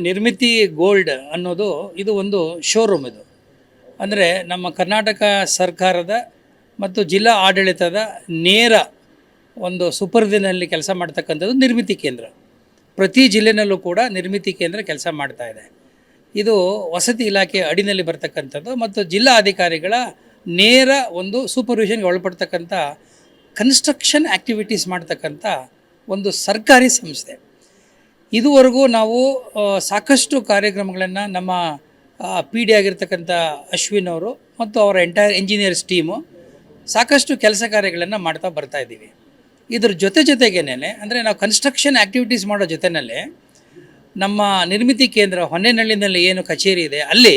ನಿರ್ಮಿತಿ gold ಅನ್ನೋದು ಇದು ಒಂದು ಶೋರೂಮ್ ಇದು. ಅಂದರೆ ನಮ್ಮ ಕರ್ನಾಟಕ ಸರ್ಕಾರದ ಮತ್ತು ಜಿಲ್ಲಾ ಆಡಳಿತದ ನೇರ ಒಂದು ಸುಪರ್ದಿನಲ್ಲಿ ಕೆಲಸ ಮಾಡ್ತಕ್ಕಂಥದ್ದು ನಿರ್ಮಿತಿ ಕೇಂದ್ರ. ಪ್ರತಿ ಜಿಲ್ಲೆನಲ್ಲೂ ಕೂಡ ನಿರ್ಮಿತಿ ಕೇಂದ್ರ ಕೆಲಸ ಮಾಡ್ತಾ ಇದೆ. ಇದು ವಸತಿ ಇಲಾಖೆ ಅಡಿನಲ್ಲಿ ಬರ್ತಕ್ಕಂಥದ್ದು ಮತ್ತು ಜಿಲ್ಲಾ ಅಧಿಕಾರಿಗಳ ನೇರ ಒಂದು ಸೂಪರ್ವಿಷನ್ಗೆ ಒಳಪಡ್ತಕ್ಕಂಥ ಕನ್ಸ್ಟ್ರಕ್ಷನ್ ಆ್ಯಕ್ಟಿವಿಟೀಸ್ ಮಾಡ್ತಕ್ಕಂಥ ಒಂದು ಸರ್ಕಾರಿ ಸಂಸ್ಥೆ. ಇದುವರೆಗೂ ನಾವು ಸಾಕಷ್ಟು ಕಾರ್ಯಕ್ರಮಗಳನ್ನು ನಮ್ಮ ಪಿ ಡಿ ಆಗಿರ್ತಕ್ಕಂಥ ಅಶ್ವಿನ್ ಅವರು ಮತ್ತು ಅವರ ಎಂಟೈರ್ ಇಂಜಿನಿಯರ್ಸ್ ಟೀಮು ಸಾಕಷ್ಟು ಕೆಲಸ ಕಾರ್ಯಗಳನ್ನು ಮಾಡ್ತಾ ಬರ್ತಾಯಿದ್ದೀವಿ. ಇದ್ರ ಜೊತೆಗೇನೆ ಅಂದರೆ ನಾವು ಕನ್ಸ್ಟ್ರಕ್ಷನ್ ಆ್ಯಕ್ಟಿವಿಟೀಸ್ ಮಾಡೋ ಜೊತೆಯಲ್ಲೇ ನಮ್ಮ ನಿರ್ಮಿತಿ ಕೇಂದ್ರ ಹೊನ್ನೇನಹಳ್ಳಿನಲ್ಲಿ ಏನು ಕಚೇರಿ ಇದೆ ಅಲ್ಲಿ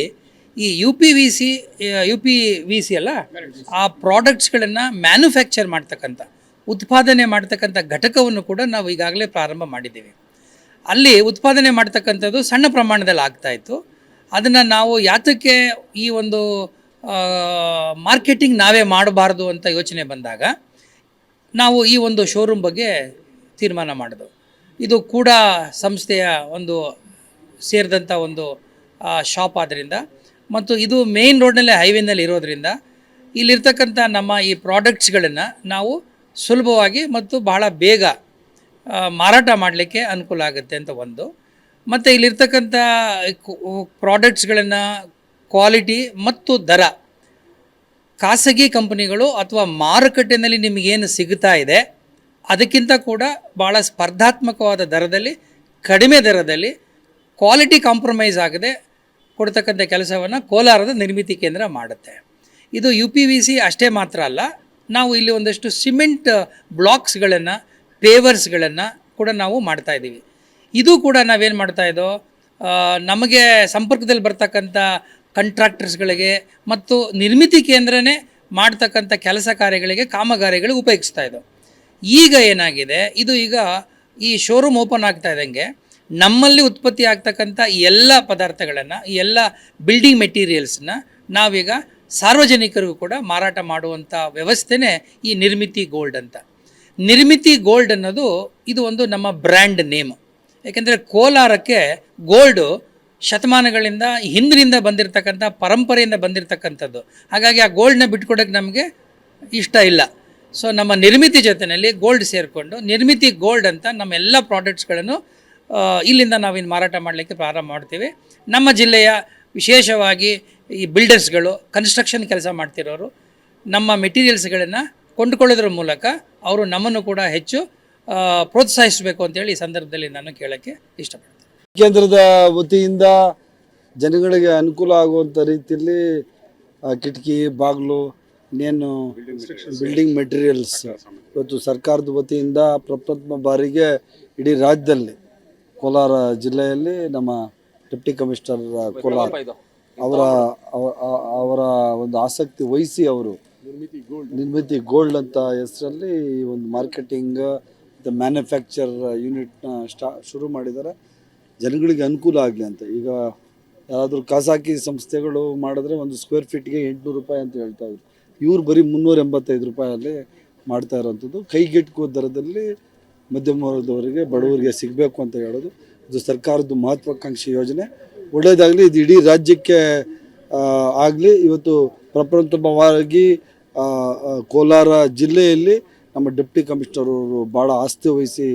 ಈ ಯು ಪಿ ವಿ ಸಿ ಅಲ್ಲ, ಆ ಪ್ರಾಡಕ್ಟ್ಸ್ಗಳನ್ನು ಮ್ಯಾನುಫ್ಯಾಕ್ಚರ್ ಮಾಡ್ತಕ್ಕಂಥ ಉತ್ಪಾದನೆ ಮಾಡ್ತಕ್ಕಂಥ ಘಟಕವನ್ನು ಕೂಡ ನಾವು ಈಗಾಗಲೇ ಪ್ರಾರಂಭ ಮಾಡಿದ್ದೀವಿ. ಅಲ್ಲಿ ಉತ್ಪಾದನೆ ಮಾಡ್ತಕ್ಕಂಥದ್ದು ಸಣ್ಣ ಪ್ರಮಾಣದಲ್ಲಿ ಆಗ್ತಾಯಿತ್ತು. ಅದನ್ನು ನಾವು ಯಾತಕ್ಕೆ ಈ ಒಂದು ಮಾರ್ಕೆಟಿಂಗ್ ನಾವೇ ಮಾಡಬಾರ್ದು ಅಂತ ಯೋಚನೆ ಬಂದಾಗ ನಾವು ಈ ಒಂದು ಶೋರೂಮ್ ಬಗ್ಗೆ ತೀರ್ಮಾನ ಮಾಡಿದೆವು. ಇದು ಕೂಡ ಸಂಸ್ಥೆಯ ಒಂದು ಸೇರಿದಂಥ ಒಂದು ಶಾಪ್ ಆದ್ದರಿಂದ ಮತ್ತು ಇದು ಮೇನ್ ರೋಡ್ನಲ್ಲೇ ಹೈವೇನಲ್ಲಿ ಇರೋದರಿಂದ ಇಲ್ಲಿರ್ತಕ್ಕಂಥ ನಮ್ಮ ಈ ಪ್ರಾಡಕ್ಟ್ಸ್ಗಳನ್ನು ನಾವು ಸುಲಭವಾಗಿ ಮತ್ತು ಬಹಳ ಬೇಗ ಮಾರಾಟ ಮಾಡಲಿಕ್ಕೆ ಅನುಕೂಲ ಆಗುತ್ತೆ ಅಂತ ಒಂದು. ಮತ್ತು ಇಲ್ಲಿರ್ತಕ್ಕಂಥ ಪ್ರಾಡಕ್ಟ್ಸ್ಗಳನ್ನು ಕ್ವಾಲಿಟಿ ಮತ್ತು ದರ ಖಾಸಗಿ ಕಂಪನಿಗಳು ಅಥವಾ ಮಾರುಕಟ್ಟೆಯಲ್ಲಿ ನಿಮಗೇನು ಸಿಗ್ತಾ ಇದೆ ಅದಕ್ಕಿಂತ ಕೂಡ ಭಾಳ ಸ್ಪರ್ಧಾತ್ಮಕವಾದ ದರದಲ್ಲಿ, ಕಡಿಮೆ ದರದಲ್ಲಿ, ಕ್ವಾಲಿಟಿ ಕಾಂಪ್ರಮೈಸ್ ಆಗದೆ ಕೊಡ್ತಕ್ಕಂಥ ಕೆಲಸವನ್ನು ಕೋಲಾರದ ನಿರ್ಮಿತಿ ಕೇಂದ್ರ ಮಾಡುತ್ತೆ. ಇದು ಯು ಪಿ ವಿ ಸಿ ಅಷ್ಟೇ ಮಾತ್ರ ಅಲ್ಲ, ನಾವು ಇಲ್ಲಿ ಒಂದಷ್ಟು ಸಿಮೆಂಟ್ ಬ್ಲಾಕ್ಸ್ಗಳನ್ನು, ಪೇವರ್ಸ್ಗಳನ್ನು ಕೂಡ ನಾವು ಮಾಡ್ತಾಯಿದ್ದೀವಿ. ಇದು ಕೂಡ ನಾವೇನು ಮಾಡ್ತಾಯಿದ್ದೋ ನಮಗೆ ಸಂಪರ್ಕದಲ್ಲಿ ಬರ್ತಕ್ಕಂಥ ಕಾಂಟ್ರಾಕ್ಟರ್ಸ್ಗಳಿಗೆ ಮತ್ತು ನಿರ್ಮಿತಿ ಕೇಂದ್ರನೇ ಮಾಡ್ತಕ್ಕಂಥ ಕೆಲಸ ಕಾರ್ಯಗಳಿಗೆ, ಕಾಮಗಾರಿಗಳಿಗೆ ಉಪಯೋಗಿಸ್ತಾ ಇದ್ದೋ. ಈಗ ಏನಾಗಿದೆ, ಇದು ಈಗ ಈ ಶೋರೂಮ್ ಓಪನ್ ಆಗ್ತಾ ಇದ್ದಂಗೆ ನಮ್ಮಲ್ಲಿ ಉತ್ಪತ್ತಿ ಆಗ್ತಕ್ಕಂಥ ಎಲ್ಲ ಪದಾರ್ಥಗಳನ್ನು, ಎಲ್ಲ ಬಿಲ್ಡಿಂಗ್ ಮೆಟೀರಿಯಲ್ಸ್ನ ನಾವೀಗ ಸಾರ್ವಜನಿಕರಿಗೂ ಕೂಡ ಮಾರಾಟ ಮಾಡುವಂಥ ವ್ಯವಸ್ಥೆನೇ ಈ ನಿರ್ಮಿತಿ ಗೋಲ್ಡ್ ಅಂತ. ನಿರ್ಮಿತಿ ಗೋಲ್ಡ್ ಅನ್ನೋದು ಇದು ಒಂದು ನಮ್ಮ ಬ್ರ್ಯಾಂಡ್ ನೇಮ್. ಯಾಕೆಂದರೆ ಕೋಲಾರಕ್ಕೆ ಗೋಲ್ಡು ಶತಮಾನಗಳಿಂದ ಹಿಂದಿನಿಂದ ಬಂದಿರತಕ್ಕಂಥ ಪರಂಪರೆಯಿಂದ ಬಂದಿರತಕ್ಕಂಥದ್ದು. ಹಾಗಾಗಿ ಆ ಗೋಲ್ಡನ್ನ ಬಿಟ್ಕೊಡೋಕ್ಕೆ ನಮಗೆ ಇಷ್ಟ ಇಲ್ಲ. ಸೊ ನಮ್ಮ ನಿರ್ಮಿತಿ ಜೊತೆಯಲ್ಲಿ ಗೋಲ್ಡ್ ಸೇರಿಕೊಂಡು ನಿರ್ಮಿತಿ ಗೋಲ್ಡ್ ಅಂತ ನಮ್ಮ ಎಲ್ಲ ಪ್ರಾಡಕ್ಟ್ಸ್ಗಳನ್ನು ಇಲ್ಲಿಂದ ನಾವಿನ್ನು ಮಾರಾಟ ಮಾಡಲಿಕ್ಕೆ ಪ್ರಾರಂಭ ಮಾಡ್ತೀವಿ. ನಮ್ಮ ಜಿಲ್ಲೆಯ ವಿಶೇಷವಾಗಿ ಈ ಬಿಲ್ಡರ್ಸ್ಗಳು, ಕನ್ಸ್ಟ್ರಕ್ಷನ್ ಕೆಲಸ ಮಾಡ್ತಿರೋರು ನಮ್ಮ ಮೆಟೀರಿಯಲ್ಸ್ಗಳನ್ನು ಕೊಂಡುಕೊಳ್ಳೋದ್ರ ಮೂಲಕ ಅವರು ನಮ್ಮನ್ನು ಕೂಡ ಹೆಚ್ಚು ಪ್ರೋತ್ಸಾಹಿಸಬೇಕು ಅಂತೇಳಿ ಈ ಸಂದರ್ಭದಲ್ಲಿ ನಾನು ಕೇಳೋಕ್ಕೆ ಇಷ್ಟಪಡ್ತೀನಿ. ಕೇಂದ್ರದ ವತಿಯಿಂದ ಜನಗಳಿಗೆ ಅನುಕೂಲ ಆಗುವಂಥ ರೀತಿಯಲ್ಲಿ ಕಿಟಕಿ, ಬಾಗಿಲು, ಇನ್ನೇನು ಬಿಲ್ಡಿಂಗ್ ಮೆಟೀರಿಯಲ್ಸ್ ಇವತ್ತು ಸರ್ಕಾರದ ವತಿಯಿಂದ ಪ್ರಪ್ರಥಮ ಬಾರಿಗೆ ಇಡೀ ರಾಜ್ಯದಲ್ಲಿ ಕೋಲಾರ ಜಿಲ್ಲೆಯಲ್ಲಿ ನಮ್ಮ ಡೆಪ್ಟಿ ಕಮಿಷನರ್ ಕೋಲಾರ ಅವರ ಒಂದು ಆಸಕ್ತಿ ವಹಿಸಿ ಅವರು ನಿರ್ಮಿತಿ ಗೋಲ್ಡ್ ಅಂತ ಹೆಸರಲ್ಲಿ ಈ ಒಂದು ಮಾರ್ಕೆಟಿಂಗ್ ಮತ್ತು ಮ್ಯಾನುಫ್ಯಾಕ್ಚರ್ ಯೂನಿಟ್ನ ಶುರು ಮಾಡಿದ್ದಾರೆ. ಜನಗಳಿಗೆ ಅನುಕೂಲ ಆಗಲಿ ಅಂತ. ಈಗ ಯಾರಾದರೂ ಖಾಸಗಿ ಸಂಸ್ಥೆಗಳು ಮಾಡಿದ್ರೆ ಒಂದು ಸ್ಕ್ವೇರ್ ಫೀಟ್ಗೆ 800 ರೂಪಾಯಿ ಅಂತ ಹೇಳ್ತಾ ಇದ್ರು. ಇವ್ರು ಬರೀ 385 ರೂಪಾಯಲ್ಲಿ ಮಾಡ್ತಾ ಇರೋವಂಥದ್ದು. ಕೈಗೆಟುಕುವ ದರದಲ್ಲಿ ಮಧ್ಯಮ ವರ್ಗದವರಿಗೆ, ಬಡವರಿಗೆ ಸಿಗಬೇಕು ಅಂತ ಹೇಳೋದು ಇದು ಸರ್ಕಾರದ್ದು ಮಹತ್ವಾಕಾಂಕ್ಷಿ ಯೋಜನೆ. ಒಳ್ಳೆಯದಾಗಲಿ, ಇದು ಇಡೀ ರಾಜ್ಯಕ್ಕೆ ಆಗಲಿ. ಇವತ್ತು ಪ್ರಪ್ರಥಮವಾಗಿ ಕೋಲಾರ ಜಿಲ್ಲೆಯಲ್ಲಿ ನಮ್ಮ ಡೆಪ್ಟಿ ಕಮಿಷನರ್ ಅವರು ಭಾಳ ಆಸ್ಥೆ ವಹಿಸಿ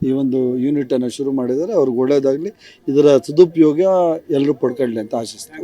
ಈ ಒಂದು ಯೂನಿಟನ್ನು ಶುರು ಮಾಡಿದ್ದಾರೆ. ಅವ್ರಿಗೆ ಒಳ್ಳೆಯದಾಗಲಿ, ಇದರ ಸದುಪಯೋಗ ಎಲ್ಲರೂ ಪಡ್ಕೊಳ್ಳಿ ಅಂತ ಆಶಿಸ್ತೀನಿ.